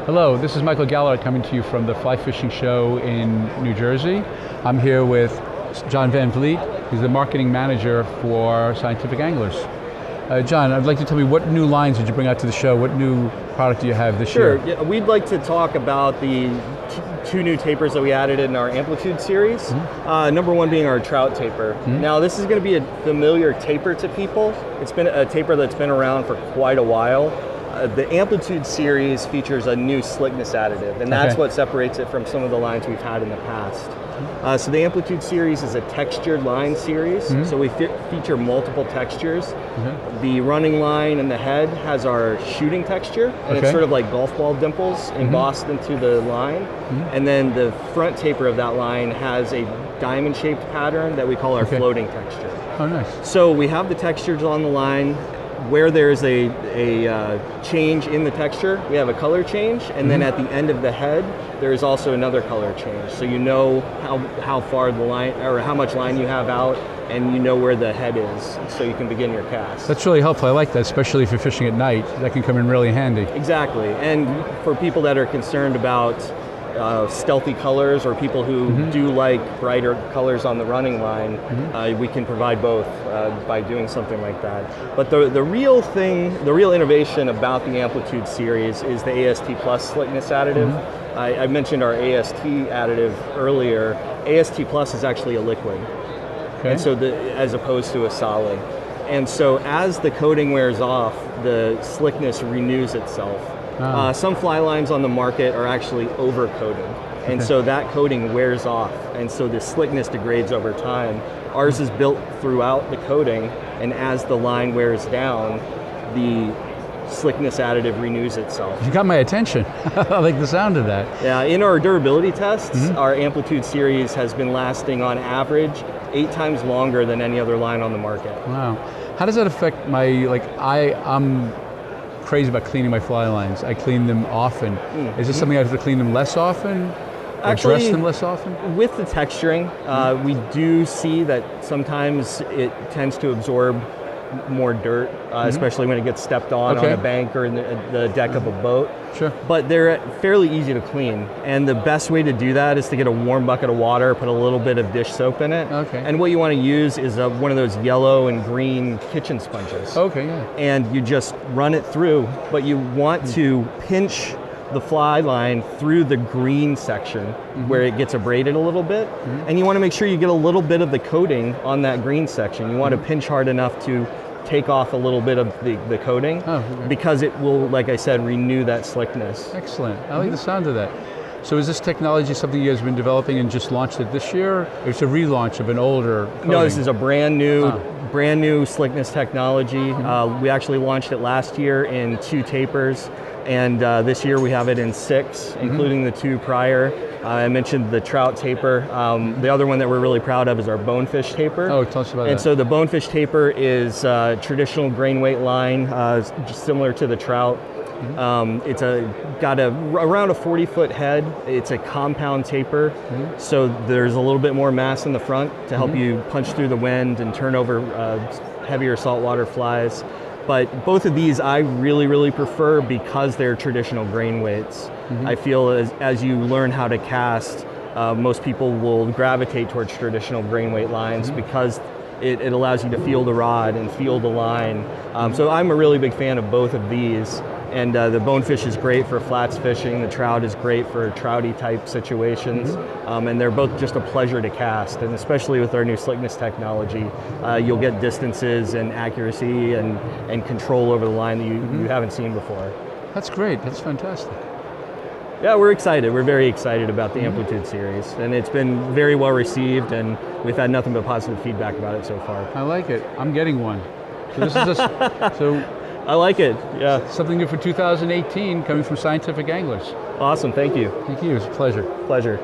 Hello, this is Michael Gallard coming to you from the Fly Fishing Show in New Jersey. I'm here with John Van Vleet, who's the marketing manager for Scientific Anglers. John, I'd like to tell me what new lines did you bring out to the show? What new product do you have this year? Sure, yeah, we'd like to talk about the two new tapers that we added in our Amplitude Series. Mm-hmm. Number one being our Trout taper. Mm-hmm. Now this is going to be a familiar taper to people. It's been a taper that's been around for quite a while. The Amplitude Series features a new slickness additive, and that's what separates it from some of the lines we've had in the past. So the Amplitude Series is a textured line series, so we feature multiple textures. The running line and the head has our shooting texture, and it's sort of like golf ball dimples embossed into the line. And then the front taper of that line has a diamond-shaped pattern that we call our floating texture. Oh, nice. So we have the textures on the line. Where there's a change in the texture, we have a color change, and then at the end of the head, there is also another color change. So you know how far the line, or how much line you have out, and you know where the head is, so you can begin your cast. That's really helpful. I like that, especially if you're fishing at night. That can come in really handy. Exactly, and for people that are concerned about stealthy colors, or people who do like brighter colors on the running line, we can provide both by doing something like that. But the real innovation about the Amplitude Series is the AST Plus slickness additive. I mentioned our AST additive earlier. AST Plus is actually a liquid, and so as opposed to a solid. And so as the coating wears off, the slickness renews itself. Some fly lines on the market are actually over-coated, and so that coating wears off, and so the slickness degrades over time. Ours is built throughout the coating, and as the line wears down, the slickness additive renews itself. You got my attention. I like the sound of that. Yeah, in our durability tests, our Amplitude Series has been lasting on average 8 times longer than any other line on the market. Wow. How does that affect my, I'm crazy about cleaning my fly lines. I clean them often. Is this something I have to clean them less often? Actually, dress them less often? With the texturing, we do see that sometimes it tends to absorb more dirt, especially when it gets stepped on a bank or in the deck of a boat. Sure. But they're fairly easy to clean, and the best way to do that is to get a warm bucket of water, put a little bit of dish soap in it, and what you want to use is one of those yellow and green kitchen sponges. And you just run it through, but you want to pinch the fly line through the green section where it gets abraded a little bit, and you want to make sure you get a little bit of the coating on that green section. You want to pinch hard enough to take off a little bit of the coating, because it will, like I said, renew that slickness. Excellent. I like the sound of that. So is this technology something you guys have been developing and just launched it this year? Or it's a relaunch of an older coating? No, this is a brand new slickness technology. We actually launched it last year in 2 tapers, and this year we have it in 6, including the 2 prior. I mentioned the Trout taper. The other one that we're really proud of is our Bonefish taper. Oh, tell us about that. And so the Bonefish taper is a traditional grain weight line, just similar to the Trout. It's got around a 40-foot head. It's a compound taper, so there's a little bit more mass in the front to help you punch through the wind and turn over heavier saltwater flies. But both of these I really, really prefer because they're traditional grain weights. I feel as you learn how to cast, most people will gravitate towards traditional grain weight lines because it allows you to feel the rod and feel the line. So I'm a really big fan of both of these. And the Bonefish is great for flats fishing. The Trout is great for trouty type situations. And they're both just a pleasure to cast. And especially with our new slickness technology, you'll get distances and accuracy and control over the line that you haven't seen before. That's great. That's fantastic. Yeah, we're excited. We're very excited about the Amplitude Series. And it's been very well received, and we've had nothing but positive feedback about it so far. I like it. I'm getting one. So this is I like it, yeah. Something new for 2018 coming from Scientific Anglers. Awesome, thank you. Thank you, it's a pleasure. Pleasure.